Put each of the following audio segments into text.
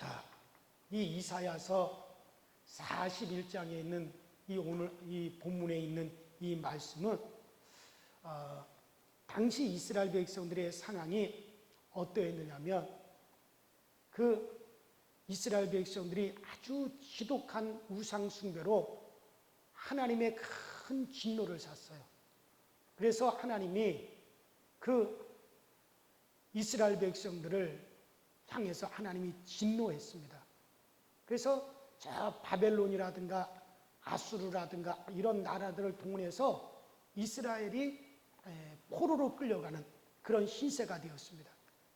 자, 이 이사야서 41장에 있는 오늘 이 본문에 있는 이 말씀은 당시 이스라엘 백성들의 상황이 어떠했느냐면 그 이스라엘 백성들이 아주 지독한 우상 숭배로 하나님의 큰 진노를 샀어요. 그래서 하나님이 그 이스라엘 백성들을 향해서 하나님이 진노했습니다. 그래서 저 바벨론이라든가 아수르라든가 이런 나라들을 동원해서 이스라엘이 포로로 끌려가는 그런 신세가 되었습니다.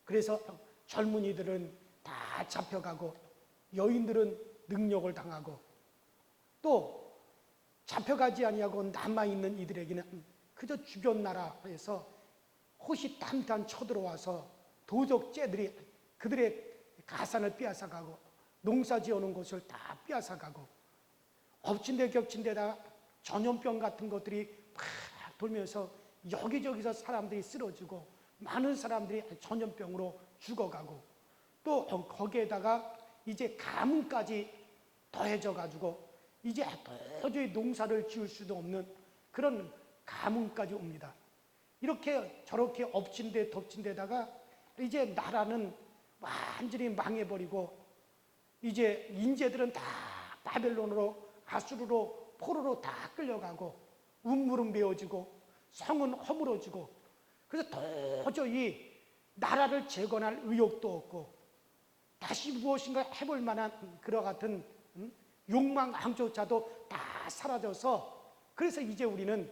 그래서 젊은이들은 다 잡혀가고 여인들은 능욕을 당하고 또 잡혀가지 아니하고 남아있는 이들에게는 그저 주변 나라에서 호시탐탐 쳐들어와서 도적죄들이 그들의 가산을 빼앗아가고 농사 지어놓은 곳을 다 빼앗아가고 엎친 데 겹친 데다가 전염병 같은 것들이 막 돌면서 여기저기서 사람들이 쓰러지고 많은 사람들이 전염병으로 죽어가고 또 거기에다가 이제 가뭄까지 더해져 가지고 이제 도저히 농사를 지을 수도 없는 그런 가뭄까지 옵니다. 이렇게 저렇게 엎친 데 덮친 데다가 이제 나라는 완전히 망해버리고 이제 인재들은 다 바벨론으로 아수르로 포로로 다 끌려가고 운물은 메어지고 성은 허물어지고 그래서 도저히 나라를 재건할 의욕도 없고 다시 무엇인가 해볼 만한 그와 같은 욕망조차도 다 사라져서 그래서 이제 우리는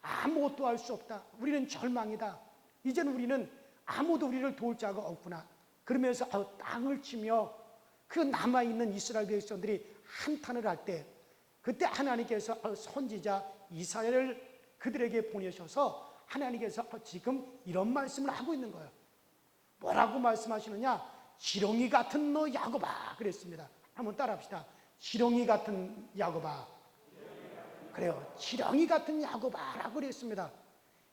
아무것도 할 수 없다. 우리는 절망이다. 이제는 우리는 아무도 우리를 도울 자가 없구나. 그러면서 땅을 치며 그 남아있는 이스라엘 백성들이 한탄을 할 때 그때 하나님께서 선지자 이사야를 그들에게 보내셔서 하나님께서 지금 이런 말씀을 하고 있는 거예요. 뭐라고 말씀하시느냐? 지렁이 같은 너 야곱아 그랬습니다. 한번 따라합시다. 지렁이 같은 야곱아. 그래요. 지렁이 같은 야곱아라고 그랬습니다.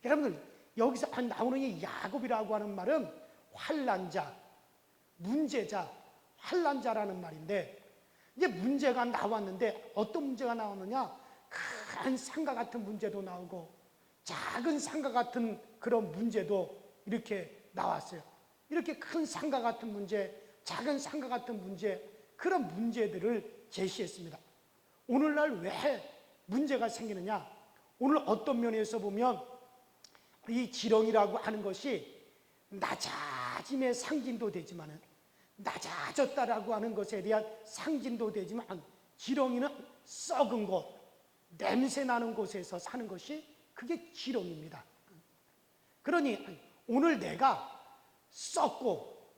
여러분들 여기서 나오는 이 야곱이라고 하는 말은 환난자, 문제자, 환난자라는 말인데 이제 문제가 나왔는데 어떤 문제가 나오느냐? 큰 산과 같은 문제도 나오고 작은 산과 같은 그런 문제도 이렇게 나왔어요. 이렇게 큰 산과 같은 문제, 작은 산과 같은 문제 그런 문제들을 제시했습니다. 오늘날 왜 문제가 생기느냐? 오늘 어떤 면에서 보면 이 지렁이라고 하는 것이 낮아짐의 상징도 되지만 낮아졌다라고 하는 것에 대한 상징도 되지만 지렁이는 썩은 곳, 냄새 나는 곳에서 사는 것이 그게 지렁이입니다. 그러니 오늘 내가 썩고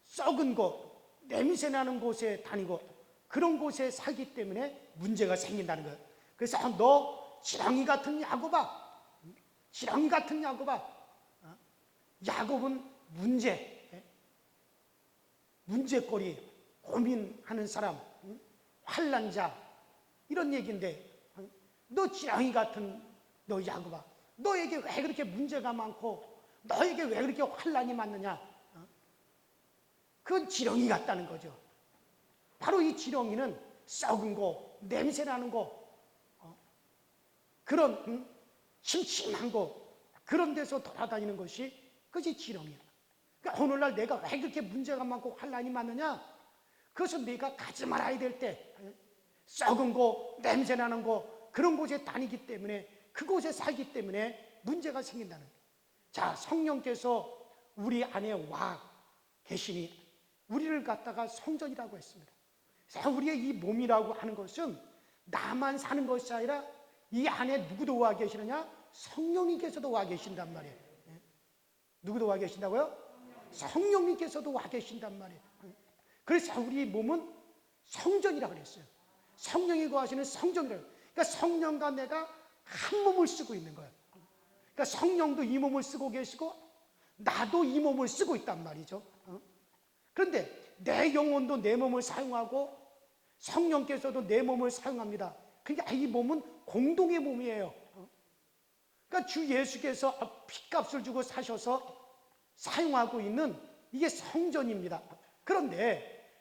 썩은 곳, 냄새 나는 곳에 다니고 그런 곳에 살기 때문에 문제가 생긴다는 거예요. 그래서 너 지렁이 같은 야곱아, 지렁이 같은 야곱아. 야곱은 문제거리, 고민하는 사람, 환난자 이런 얘기인데 너 지렁이 같은 너 야곱아, 너에게 왜 그렇게 문제가 많고 너에게 왜 그렇게 환난이 많느냐? 그건 지렁이 같다는 거죠. 바로 이 지렁이는 썩은 거, 냄새 나는 거, 그런 침침한 거 그런 데서 돌아다니는 것이 그것이 지렁이야. 그러니까 오늘날 내가 왜 그렇게 문제가 많고 환난이 많느냐? 그것은 네가 가지 말아야 될 때 썩은 거, 냄새 나는 거 그런 곳에 다니기 때문에 그곳에 살기 때문에 문제가 생긴다는 거예요. 자, 성령께서 우리 안에 와 계시니 우리를 갖다가 성전이라고 했습니다. 자, 우리의 이 몸이라고 하는 것은 나만 사는 것이 아니라 이 안에 누구도 와 계시느냐? 성령님께서도 와 계신단 말이에요. 누구도 와 계신다고요? 성령님께서도 와 계신단 말이에요. 그래서 우리 몸은 성전이라고 그랬어요. 성령이 거하시는 성전이라고. 그러니까 성령과 내가 한 몸을 쓰고 있는 거예요. 그러니까 성령도 이 몸을 쓰고 계시고 나도 이 몸을 쓰고 있단 말이죠. 그런데 내 영혼도 내 몸을 사용하고 성령께서도 내 몸을 사용합니다. 그러니까 이 몸은 공동의 몸이에요. 그러니까 주 예수께서 핏값을 주고 사셔서 사용하고 있는 이게 성전입니다. 그런데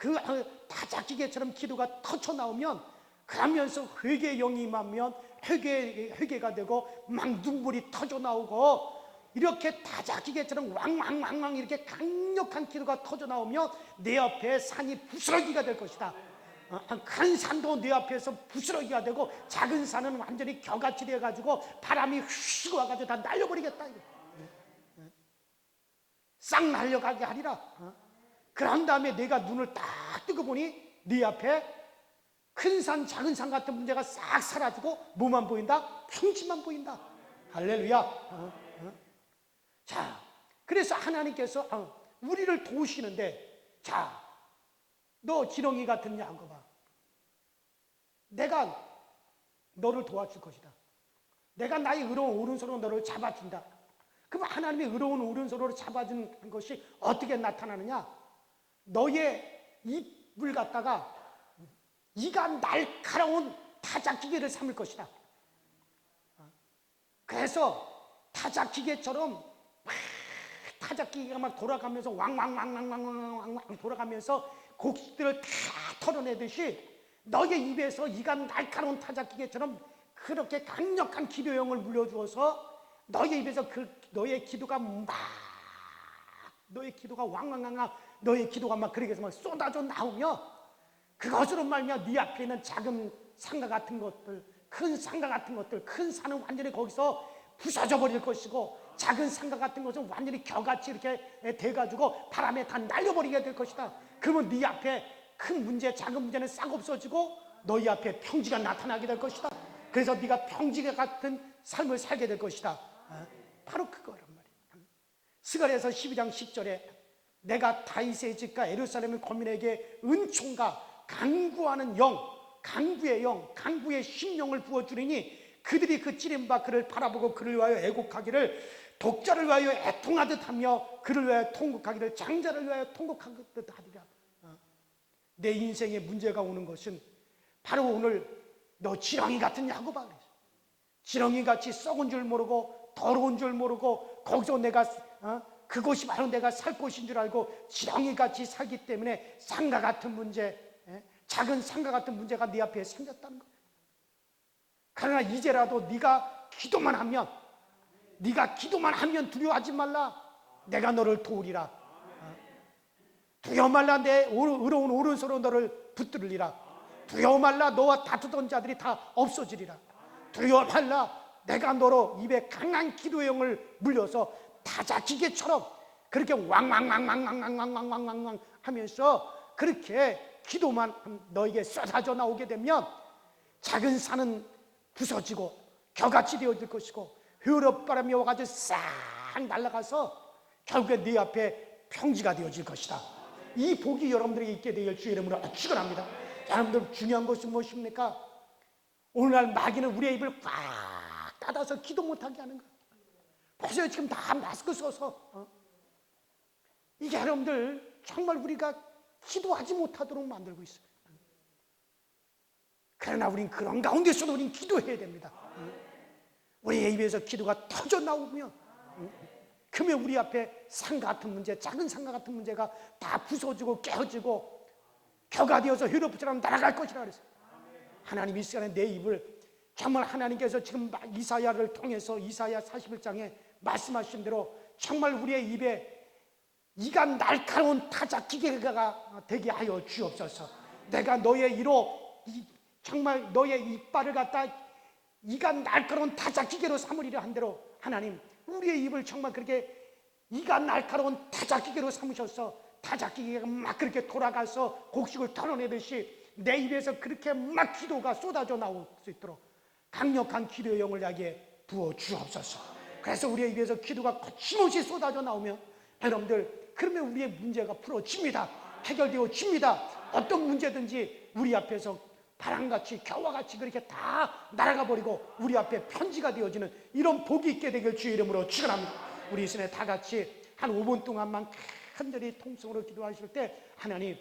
그 타작기계처럼 기도가 터져 나오면, 그러면서 회개의 영이 임하면 회개가 되고 막 눈물이 터져 나오고, 이렇게 타작기계처럼 왕왕왕왕 이렇게 강력한 기도가 터져 나오면 내 앞에 산이 부스러기가 될 것이다. 큰 산도 내 앞에서 부스러기가 되고 작은 산은 완전히 겨같이 돼가지고 바람이 휘고 와가지고 다 날려버리겠다. 싹 날려가게 하리라. 그런 다음에 내가 눈을 딱 뜨고 보니 네 앞에 큰 산 작은 산 같은 문제가 싹 사라지고 뭐만 보인다? 평지만 보인다. 할렐루야. 자, 그래서 하나님께서 우리를 도우시는데, 자, 너 지렁이 같은 야곱아, 내가 너를 도와줄 것이다. 내가 나의 의로운 오른손으로 너를 잡아준다. 그럼 하나님의 의로운 오른손으로 잡아준 것이 어떻게 나타나느냐? 너의 입을 갖다가 이가 날카로운 타작기계를 삼을 것이다. 그래서 타작기계처럼 타작기계가 막 돌아가면서 왕왕왕왕왕왕왕 돌아가면서 곡식들을 다 털어내듯이 너의 입에서 이가 날카로운 타작기계처럼 그렇게 강력한 기도형을 물려주어서 너의 입에서 너의 기도가 왕왕왕왕 너의 기도가 막 그렇게 해서 막 쏟아져 나오며, 그것으로 말미암아 네 앞에 있는 작은 산과 같은 것들, 큰 산과 같은 것들, 큰 산은 완전히 거기서 부서져 버릴 것이고 작은 산과 같은 것은 완전히 겨같이 이렇게 돼가지고 바람에 다 날려버리게 될 것이다. 그러면 네 앞에 큰 문제, 작은 문제는 싹 없어지고 너희 앞에 평지가 나타나게 될 것이다. 그래서 네가 평지가 같은 삶을 살게 될 것이다. 바로 그거란 말이에요. 스가랴서 12장 10절에 내가 다윗의 집과 예루살렘의 거민에게 은총과 강구하는 영, 강구의 영, 강구의 심령을 부어주리니 그들이 그 찌린 바 그를 바라보고 그를 위하여 애곡하기를 독자를 위하여 애통하듯 하며 그를 위하여 통곡하기를 장자를 위하여 통곡하듯 하리라. 내 인생에 문제가 오는 것은 바로 오늘 너 지렁이 같은 야곱아, 그랬어. 지렁이같이 썩은 줄 모르고 더러운 줄 모르고 거기서 내가 그곳이 바로 내가 살 곳인 줄 알고 지렁이같이 살기 때문에 산과 같은 문제, 작은 산과 같은 문제가 네 앞에 생겼다는 거예요. 그러나 이제라도 네가 기도만 하면 두려워하지 말라. 내가 너를 도우리라. 두려워 말라. 내 의로운 오른손으로 너를 붙들리라. 두려워 말라. 너와 다투던 자들이 다 없어지리라. 두려워 말라. 내가 너로 입에 강한 기도의 영을 물려서 타작기계처럼 그렇게 왕왕왕왕왕왕왕왕왕왕 하면서 그렇게 기도만 너에게 쏟아져 나오게 되면 작은 산은 부서지고 겨같이 되어질 것이고 흐럽바람이 와가지고 싹 날아가서 결국에 네 앞에 평지가 되어질 것이다. 이 복이 여러분들에게 있게 되길 주의 이름으로 축원합니다. 여러분들 중요한 것은 무엇입니까? 오늘날 마귀는 우리의 입을 꽉 닫아서 기도 못하게 하는 거예요. 보세요, 지금 다 마스크 써서 이게 여러분들 정말 우리가 기도하지 못하도록 만들고 있어요. 그러나 우린 그런 가운데서도 우린 기도해야 됩니다. 우리의 입에서 기도가 터져 나오면 그러면 우리 앞에 산 같은 문제, 작은 산과 같은 문제가 다 부서지고 깨어지고 겨가 되어서 히로프처럼 날아갈 것이라 그랬어요. 하나님 이 시간에 내 입을 정말 하나님께서 지금 이사야를 통해서 이사야 41장에 말씀하신 대로 정말 우리의 입에 이가 날카로운 타작기계가 되게 하여 주옵소서. 내가 너의 이로 정말 너의 이빨을 갖다 이가 날카로운 타작기계로 삼으리라 한 대로 하나님 우리의 입을 정말 그렇게 이가 날카로운 타작기계로 삼으셔서 타작기계가 막 그렇게 돌아가서 곡식을 털어내듯이 내 입에서 그렇게 막 기도가 쏟아져 나올 수 있도록 강력한 기도의 영을 나에게 부어 주옵소서. 그래서 우리의 입에서 기도가 거침없이 쏟아져 나오면 여러분들 그러면 우리의 문제가 풀어집니다. 해결되어집니다. 어떤 문제든지 우리 앞에서 바람같이 겨와같이 그렇게 다 날아가 버리고 우리 앞에 편지가 되어지는 이런 복이 있게 되길 주의 이름으로 축원합니다. 우리 이 시간에 다 같이 한 5분 동안만 간절히 통성으로 기도하실 때 하나님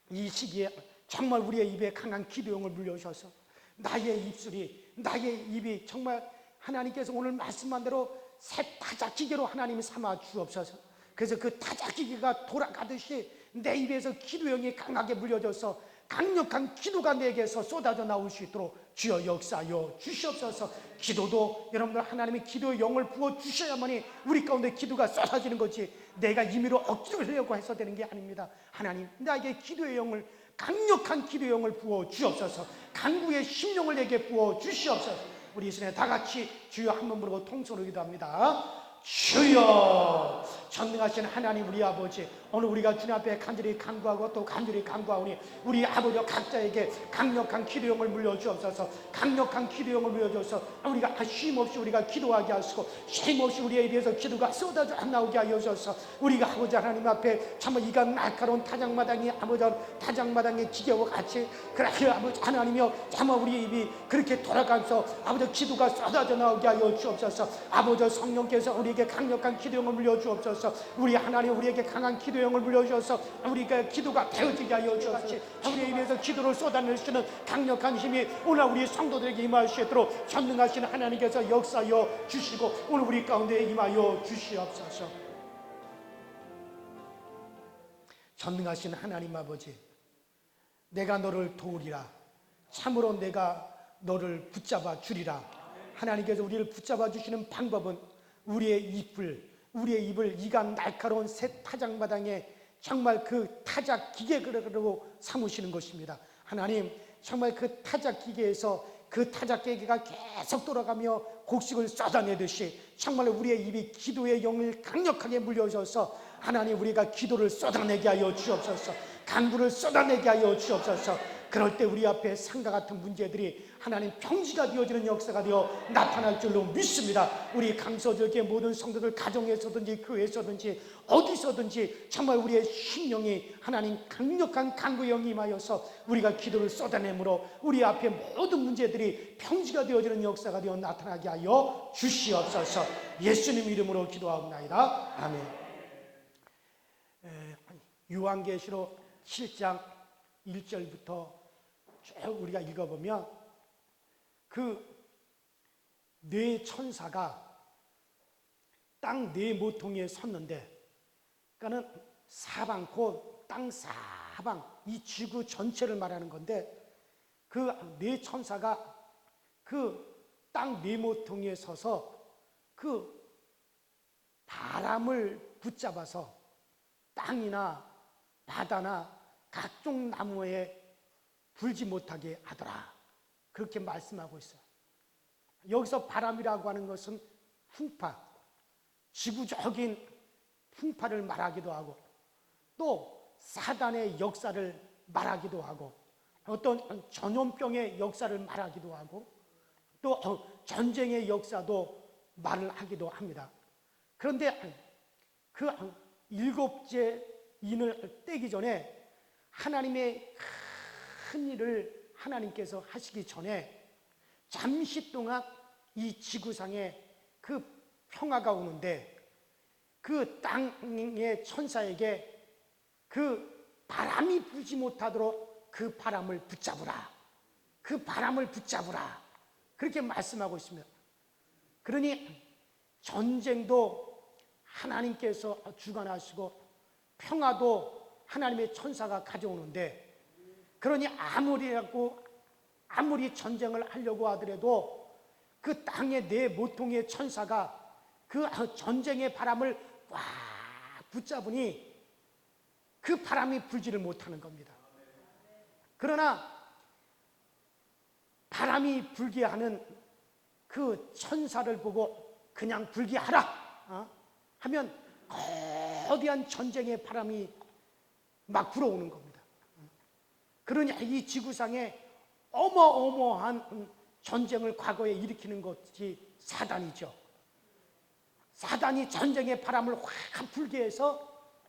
이 시기에 정말 우리의 입에 강한 기도용을 물려주셔서 나의 입술이 나의 입이 정말 하나님께서 오늘 말씀한 대로 새 타작기계로 하나님이 삼아 주옵소서. 그래서 그 타작기계가 돌아가듯이 내 입에서 기도형이 강하게 물려져서 강력한 기도가 내게서 쏟아져 나올 수 있도록 주여 역사하여 주시옵소서. 기도도 여러분들 하나님의 기도의 영을 부어 주셔야만이 우리 가운데 기도가 쏟아지는 거지, 내가 임의로 억지로 하려고 해서 되는 게 아닙니다. 하나님, 나에게 기도의 영을, 강력한 기도의 영을 부어 주옵소서. 간구의 심령을 내게 부어 주시옵소서. 우리 이 시간에 다 같이 주여 한 번 부르고 통성으로 기도합니다. 주여, 전능하신 하나님 우리 아버지, 오늘 우리가 주님 앞에 간절히 간구하고 또 간절히 간구하오니 우리 아버지 각자에게 강력한 기도형을 물려주옵소서. 강력한 기도형을 물려주어서 우리가 쉼없이 우리가 기도하게 하시고 쉼없이 우리에 대해서 기도가 쏟아져 안 나오게 하여 주셔서 우리가 아버지 하나님 앞에 정말 이가 날카로운 타작마당이 아버지 타작마당의 기계와 같이 그렇게 아버지 하나님이여 정말 우리 입이 그렇게 돌아가면서 아버지 기도가 쏟아져 나오게 하여 주옵소서. 아버지 성령께서 우리에게 강력한 기도형을 물려주옵소서. 우리 하나님 우리에게 강한 기도형을 물려주셔서 우리가 기도가 되어지게 하여 주옵소서. 우리의 입에서 기도를 쏟아낼 수 있는 강력한 힘이 오늘 우리 성도들에게 임할 수 있도록 전능하신 하나님께서 역사하여 주시고 오늘 우리 가운데 임하여 주시옵소서. 전능하신 하나님 아버지, 내가 너를 도우리라. 참으로 내가 너를 붙잡아 주리라. 하나님께서 우리를 붙잡아 주시는 방법은 우리의 입을 이가 날카로운 새 타작마당에 정말 그 타작 기계로 삼으시는 것입니다. 하나님, 정말 그 타작 기계에서 그 타작 기계가 계속 돌아가며 곡식을 쏟아내듯이 정말 우리의 입이 기도의 영을 강력하게 물려줘서 하나님 우리가 기도를 쏟아내게 하여 주옵소서. 간구를 쏟아내게 하여 주옵소서. 그럴 때 우리 앞에 상과 같은 문제들이 하나님 평지가 되어지는 역사가 되어 나타날 줄로 믿습니다. 우리 강서지역의 모든 성도들 가정에서든지 교회에서든지 어디서든지 정말 우리의 심령이 하나님 강력한 간구형이 임하여서 우리가 기도를 쏟아내므로 우리 앞에 모든 문제들이 평지가 되어지는 역사가 되어 나타나게 하여 주시옵소서. 예수님 이름으로 기도하옵나이다. 아멘. 요한계시록 7장 1절부터 쭉 우리가 읽어보면 그 네 천사가 땅 네 모퉁이에 섰는데, 그러니까는 사방 곧 땅 사방 이 지구 전체를 말하는 건데, 그 네 천사가 그 땅 네 모퉁이에 서서 그 바람을 붙잡아서 땅이나 바다나 각종 나무에 불지 못하게 하더라. 그렇게 말씀하고 있어요. 여기서 바람이라고 하는 것은 풍파, 지구적인 풍파를 말하기도 하고 또 사단의 역사를 말하기도 하고 어떤 전염병의 역사를 말하기도 하고 또 전쟁의 역사도 말을 하기도 합니다. 그런데 그 일곱째 인을 떼기 전에 하나님의 큰 일을 하나님께서 하시기 전에 잠시 동안 이 지구상에 그 평화가 오는데 그 땅의 천사에게 그 바람이 불지 못하도록 그 바람을 붙잡으라. 그 바람을 붙잡으라. 그렇게 말씀하고 있습니다. 그러니 전쟁도 하나님께서 주관하시고 평화도 하나님의 천사가 가져오는데, 그러니 아무리 전쟁을 하려고 하더라도 그 땅의 네 모퉁이의 천사가 그 전쟁의 바람을 꽉 붙잡으니 그 바람이 불지를 못하는 겁니다. 그러나 바람이 불게 하는 그 천사를 보고 그냥 불게 하라 하면 거대한 전쟁의 바람이 막 불어오는 겁니다. 그러니 이 지구상에 어마어마한 전쟁을 과거에 일으키는 것이 사단이죠. 사단이 전쟁의 바람을 확 불게 해서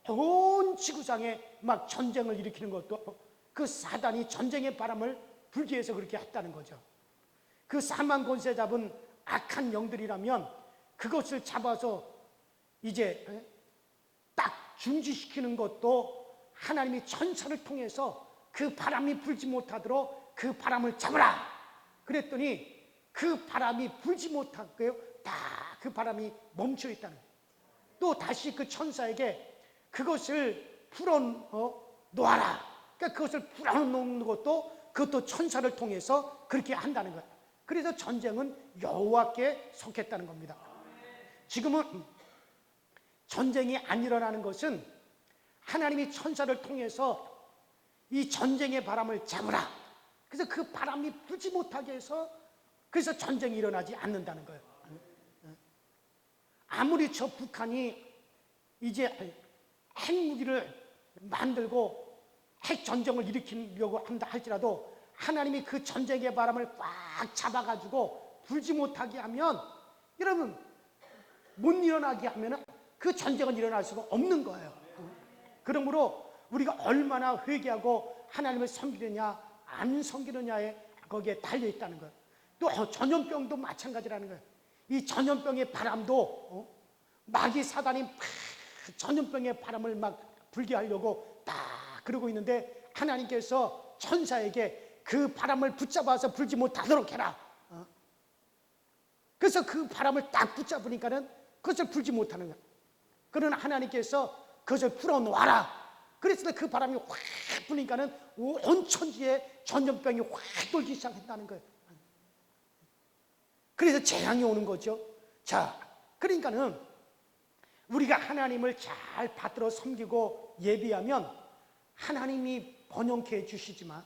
온 지구상에 막 전쟁을 일으키는 것도 그 사단이 전쟁의 바람을 불게 해서 그렇게 했다는 거죠. 그 사망 권세 잡은 악한 영들이라면 그것을 잡아서 이제 딱 중지시키는 것도 하나님이 천사를 통해서 그 바람이 불지 못하도록 그 바람을 잡으라 그랬더니 그 바람이 불지 못하고요, 다 그 바람이 멈춰 있다는 거예요. 또 다시 그 천사에게 그것을 풀어 놓아라. 그러니까 그것을 풀어놓는 그것도 천사를 통해서 그렇게 한다는 거예요. 그래서 전쟁은 여호와께 속했다는 겁니다. 지금은 전쟁이 안 일어나는 것은 하나님이 천사를 통해서 이 전쟁의 바람을 잡으라. 그래서 그 바람이 불지 못하게 해서 그래서 전쟁이 일어나지 않는다는 거예요. 아무리 저 북한이 이제 핵무기를 만들고 핵전쟁을 일으키려고 한다 할지라도 하나님이 그 전쟁의 바람을 꽉 잡아가지고 불지 못하게 하면 여러분 못 일어나게 하면 그 전쟁은 일어날 수가 없는 거예요. 그러므로 우리가 얼마나 회개하고 하나님을 섬기느냐 안 섬기느냐에 거기에 달려있다는 거예요. 또 전염병도 마찬가지라는 거예요. 이 전염병의 바람도 마귀 사단이 전염병의 바람을 막 불게 하려고 딱 그러고 있는데 하나님께서 천사에게 그 바람을 붙잡아서 불지 못하도록 해라. 그래서 그 바람을 딱 붙잡으니까는 그것을 불지 못하는 거야. 그러나 하나님께서 그것을 풀어놓아라. 그래서 그 바람이 확 불니까는 온 천지에 전염병이 확 돌기 시작한다는 거예요. 그래서 재앙이 오는 거죠. 자, 그러니까는 우리가 하나님을 잘 받들어 섬기고 예비하면 하나님이 번영케 해주시지만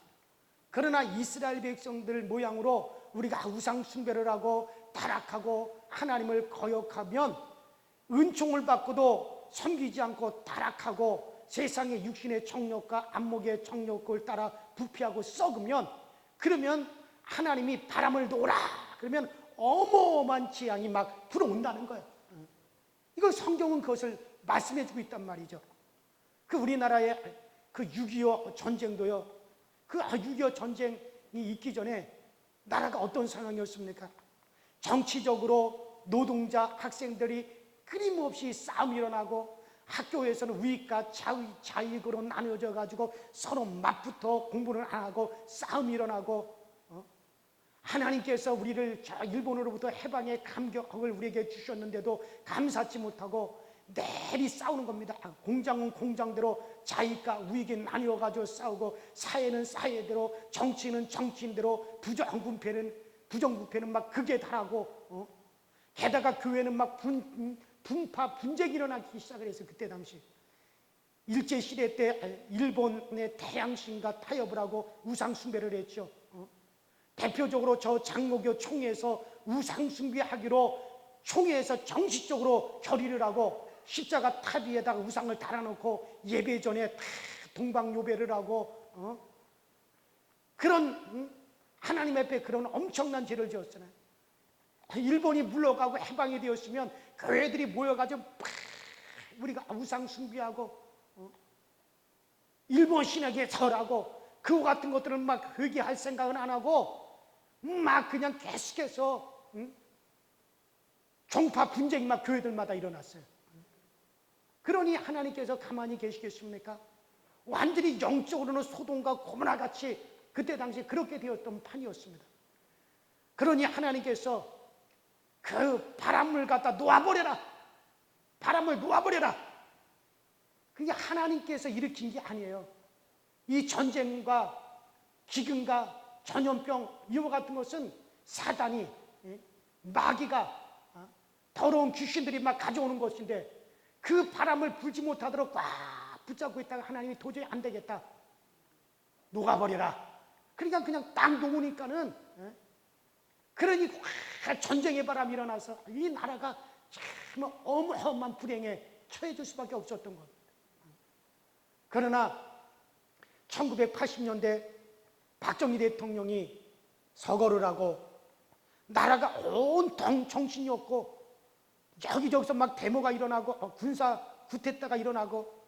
그러나 이스라엘 백성들 모양으로 우리가 우상 숭배를 하고 타락하고 하나님을 거역하면 은총을 받고도 섬기지 않고 타락하고 세상의 육신의 정욕과 안목의 정욕을 따라 부패하고 썩으면 그러면 하나님이 바람을 놓으라 그러면 어마어마한 재앙이 막 불어온다는 거예요. 이거 성경은 그것을 말씀해 주고 있단 말이죠. 그 우리나라의 그 6.25 전쟁도요. 그 6.25 전쟁이 있기 전에 나라가 어떤 상황이었습니까? 정치적으로 노동자, 학생들이 끊임없이 싸움이 일어나고 학교에서는 위익과 좌익으로 나누어져 가지고 서로 맞붙어 공부를 안 하고 싸움이 일어나고 하나님께서 우리를 일본으로부터 해방의 감격을 우리에게 주셨는데도 감사치 못하고 내리 싸우는 겁니다. 공장은 공장대로 자익과 우익이 나뉘어 가지고 싸우고 사회는 사회대로 정치는 정치인대로 부정부패는 막 극에 달하고 게다가 교회는 막 분파 분쟁이 일어나기 시작을 했어요. 그때 당시 일제시대 때 일본의 태양신과 타협을 하고 우상숭배를 했죠. 대표적으로 저 장로교 총회에서 우상숭배하기로 총회에서 정식적으로 결의를 하고 십자가 탑 위에다가 우상을 달아놓고 예배 전에 다 동방요배를 하고 그런 하나님 앞에 그런 엄청난 죄를 지었잖아요. 일본이 물러가고 해방이 되었으면 교회들이 모여가지고 우리가 우상 숭배하고 일본 신에게 절하고 그와 같은 것들은 막 회개할 생각은 안 하고 막 그냥 계속해서 종파 분쟁이 막 교회들마다 일어났어요. 그러니 하나님께서 가만히 계시겠습니까? 완전히 영적으로는 소돔과 고모라 같이 그때 당시에 그렇게 되었던 판이었습니다. 그러니 하나님께서 그 바람을 갖다 놓아버려라. 바람을 놓아버려라. 그게 하나님께서 일으킨 게 아니에요. 이 전쟁과 기근과 전염병 이와 같은 것은 사단이 마귀가 더러운 귀신들이 막 가져오는 것인데 그 바람을 불지 못하도록 꽉 붙잡고 있다가 하나님이 도저히 안 되겠다. 녹아버려라. 그러니까 그냥 딱 놓으니까는 그러니 전쟁의 바람이 일어나서 이 나라가 참 어마어마한 불행에 처해질 수밖에 없었던 겁니다. 그러나 1980년대 박정희 대통령이 서거를 하고 나라가 온통 정신이 없고 여기저기서 막 데모가 일어나고 군사 구태타가 일어나고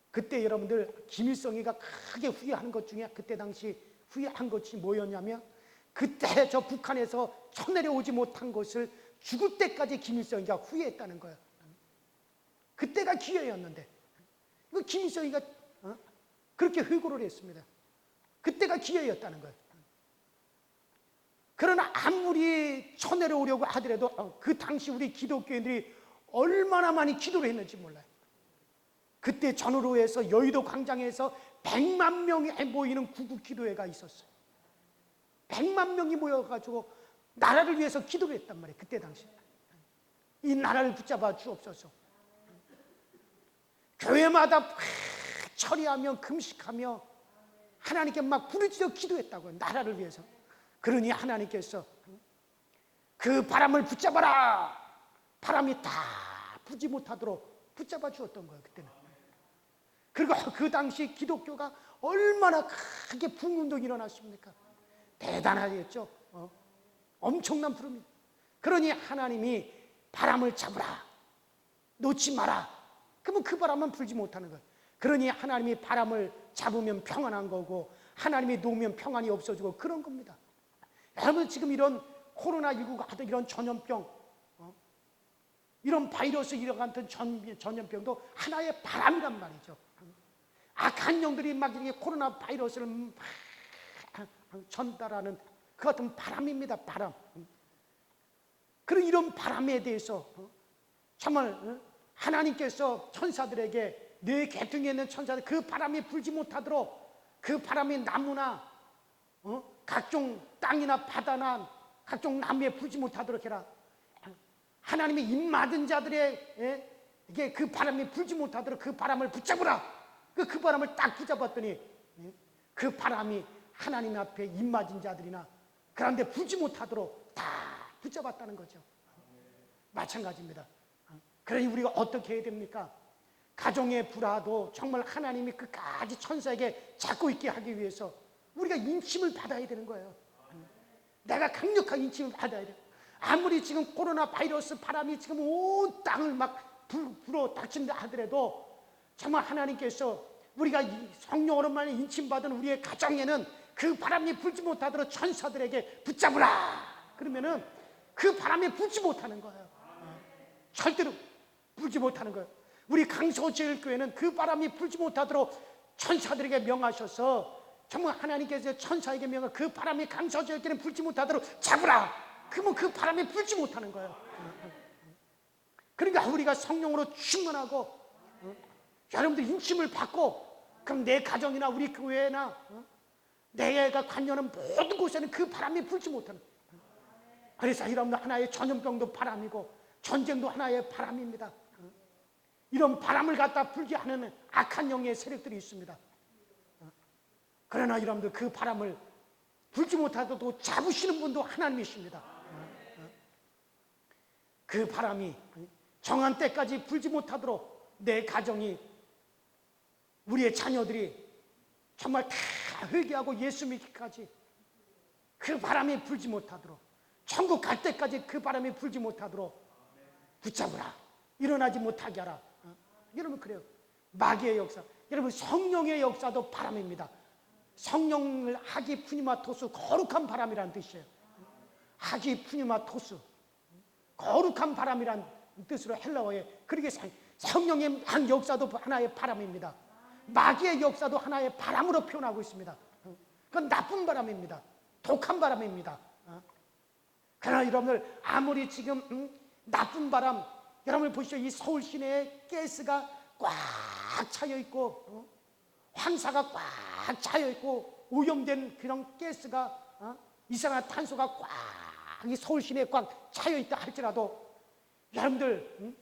그때 여러분들 김일성이가 크게 후회하는 것 중에 그때 당시 후회한 것이 뭐였냐면 그때 저 북한에서 쳐내려오지 못한 것을 죽을 때까지 김일성이가 후회했다는 거예요. 그때가 기회였는데 김일성이가 그렇게 회고를 했습니다. 그때가 기회였다는 거예요. 그러나 아무리 쳐내려오려고 하더라도 그 당시 우리 기독교인들이 얼마나 많이 기도를 했는지 몰라요. 그때 전후로에서 여의도 광장에서 100만 명이 모이는 구국기도회가 있었어요. 100만 명이 모여가지고 나라를 위해서 기도를 했단 말이에요. 그때 당시 이 나라를 붙잡아 주옵소서. 교회마다 처리하며 금식하며 하나님께 막 부르짖어 기도했다고요. 나라를 위해서. 그러니 하나님께서 그 바람을 붙잡아라. 바람이 다 부지 못하도록 붙잡아 주었던 거예요. 그때는. 그리고 그 당시 기독교가 얼마나 크게 부흥운동이 일어났습니까? 대단하겠죠. 엄청난 부름이. 그러니 하나님이 바람을 잡으라. 놓지 마라. 그러면 그 바람은 불지 못하는 거예요. 그러니 하나님이 바람을 잡으면 평안한 거고 하나님이 놓으면 평안이 없어지고 그런 겁니다. 여러분 지금 이런 코로나19가 하던 이런 전염병, 이런 바이러스 이런 같은 전염병도 하나의 바람이란 말이죠. 악한 영들이 막 이렇게 코로나 바이러스를 막 전달하는 그 같은 바람입니다. 바람. 그런 이런 바람에 대해서 정말 하나님께서 천사들에게 네 계통에 있는 천사들 그 바람이 불지 못하도록 그 바람이 나무나 각종 땅이나 바다나 각종 나무에 불지 못하도록 해라. 하나님의 입 맞은 자들의 이게 그 바람이 불지 못하도록 그 바람을 붙잡으라. 그 바람을 딱 붙잡았더니 그 바람이 하나님 앞에 입 맞은 자들이나 그런데 불지 못하도록 다 붙잡았다는 거죠. 마찬가지입니다. 그러니 우리가 어떻게 해야 됩니까? 가정의 불화도 정말 하나님이 끝까지 천사에게 잡고 있게 하기 위해서 우리가 인침을 받아야 되는 거예요. 내가 강력한 인침을 받아야 돼요. 아무리 지금 코로나 바이러스 바람이 지금 온 땅을 막 불어 닥친다 하더라도 정말 하나님께서 우리가 성령으로만 인침받은 우리의 가정에는 그 바람이 불지 못하도록 천사들에게 붙잡으라. 그러면은 그 바람이 불지 못하는 거예요. 절대로 불지 못하는 거예요. 우리 강서제일교회는 그 바람이 불지 못하도록 천사들에게 명하셔서 정말 하나님께서 천사에게 명하 그 바람이 강서제일교회는 불지 못하도록 잡으라. 그러면 그 바람이 불지 못하는 거예요. 그러니까 우리가 성령으로 충만하고 여러분들 인침을 받고 그럼 내 가정이나 우리 교회나 내가 관여하는 모든 곳에는 그 바람이 불지 못하는 거예요. 그래서 여러분 하나의 전염병도 바람이고 전쟁도 하나의 바람입니다. 이런 바람을 갖다 불게 하는 악한 영의 세력들이 있습니다. 그러나 여러분들 그 바람을 불지 못하도록 잡으시는 분도 하나님이십니다. 그 바람이 정한 때까지 불지 못하도록 내 가정이 우리의 자녀들이 정말 다 회개하고 예수 믿기까지 그 바람이 불지 못하도록 천국 갈 때까지 그 바람이 불지 못하도록 붙잡으라. 일어나지 못하게 하라. 여러분 그래요. 마귀의 역사. 여러분 성령의 역사도 바람입니다. 성령을 하기 푸니마토스 거룩한 바람이라는 뜻이에요. 하기 푸니마토스 거룩한 바람이란 뜻으로 헬라어에 그렇게 성령의 한 역사도 하나의 바람입니다. 마귀의 역사도 하나의 바람으로 표현하고 있습니다. 그건 나쁜 바람입니다. 독한 바람입니다. 그러나 여러분들 아무리 지금 나쁜 바람 여러분 보시죠. 이 서울 시내에 가스가 꽉 차여 있고 황사가 꽉 차여 있고 오염된 그런 가스가 이상한 탄소가 꽉 이 서울 시내에 꽉 차여 있다 할지라도 여러분들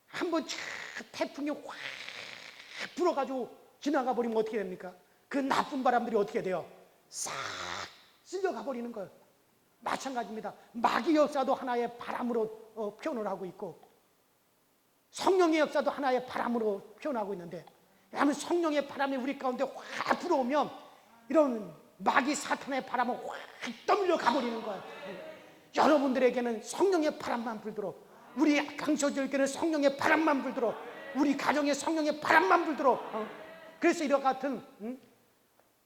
한번 태풍이 확 불어가지고 지나가 버리면 어떻게 됩니까? 그 나쁜 바람들이 어떻게 돼요? 싹 쓸려가 버리는 거예요. 마찬가지입니다. 마귀 역사도 하나의 바람으로 표현을 하고 있고 성령의 역사도 하나의 바람으로 표현하고 있는데 여러분 성령의 바람이 우리 가운데 확 불어오면 이런 마귀 사탄의 바람은 확 떠밀려 가버리는 거예요. 여러분들에게는 성령의 바람만 불도록 우리 강서절교는 성령의 바람만 불도록 우리 가정에 성령의 바람만 불도록 그래서 이와 같은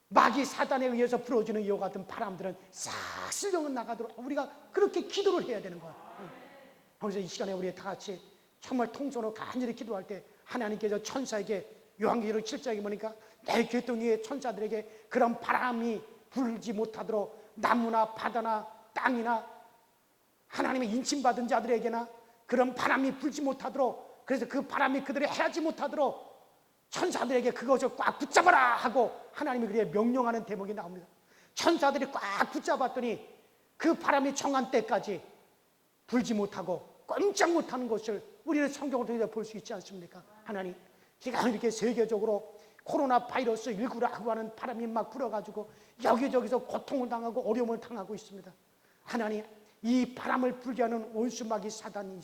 마귀 사단에 의해서 불어주는 이와 같은 바람들은 싹 쓸려 나가도록 우리가 그렇게 기도를 해야 되는 거예요. 그래서 이 시간에 우리 다 같이 정말 통성으로 간절히 기도할 때 하나님께서 천사에게 요한계시록 7장에 보니까 내 궤통 위에 천사들에게 그런 바람이 불지 못하도록 나무나 바다나 땅이나 하나님의 인침받은 자들에게나 그런 바람이 불지 못하도록 그래서 그 바람이 그들을 해하지 못하도록 천사들에게 그것을 꽉 붙잡아라 하고 하나님이 그래 명령하는 대목이 나옵니다. 천사들이 꽉 붙잡았더니 그 바람이 정한 때까지 불지 못하고 꼼짝 못하는 것을 우리는 성경을 통해서 볼 수 있지 않습니까? 하나님, 지금 이렇게 세계적으로 코로나 바이러스 19라고 하는 바람이 막 불어가지고 여기저기서 고통을 당하고 어려움을 당하고 있습니다. 하나님, 이 바람을 불게 하는 원수마귀 사단이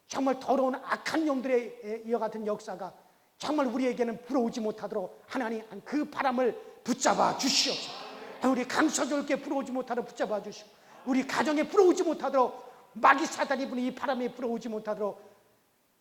정말 더러운 악한 영들의 이와 같은 역사가 정말 우리에게는 불어오지 못하도록 하나님 그 바람을 붙잡아 주시옵소서. 우리 강서절께 불어오지 못하도록 붙잡아 주시고, 우리 가정에 불어오지 못하도록 마귀 사단이 부는 이 바람에 불어오지 못하도록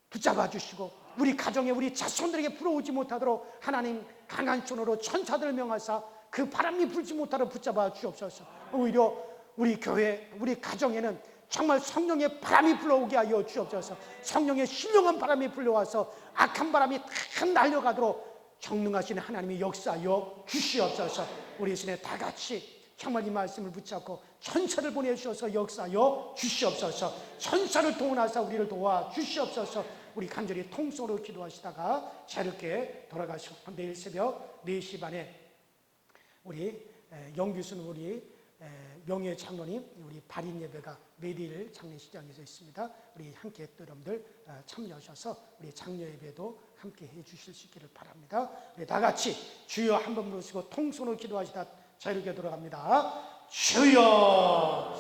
붙잡아 주시고, 우리 가정에 우리 자손들에게 불어오지 못하도록 하나님 강한 손으로 천사들을 명하사 그 바람이 불지 못하도록 붙잡아 주옵소서. 오히려 우리 교회, 우리 가정에는 정말 성령의 바람이 불어오게 하여 주옵소서. 성령의 신령한 바람이 불려와서 악한 바람이 다 날려가도록 전능하신 하나님이 역사하여 주시옵소서. 우리 시내 다 같이 정말 이 말씀을 붙잡고 천사를 보내주셔서 역사하여 주시옵소서. 천사를 동원하사 우리를 도와 주시옵소서. 우리 간절히 통성으로 기도하시다가 자유롭게 돌아가시고, 내일 새벽 4시 반에 우리 영규순 우리 명예 장로님 우리 발인 예배가 매일 장례식장에서 있습니다. 우리 함께 또 여러분들 참여하셔서 우리 장례 예배도 함께 해주실 수 있기를 바랍니다. 우리 다 같이 주여 한번 부르시고 통성으로 기도하시다 자유롭게 돌아갑니다. 주여.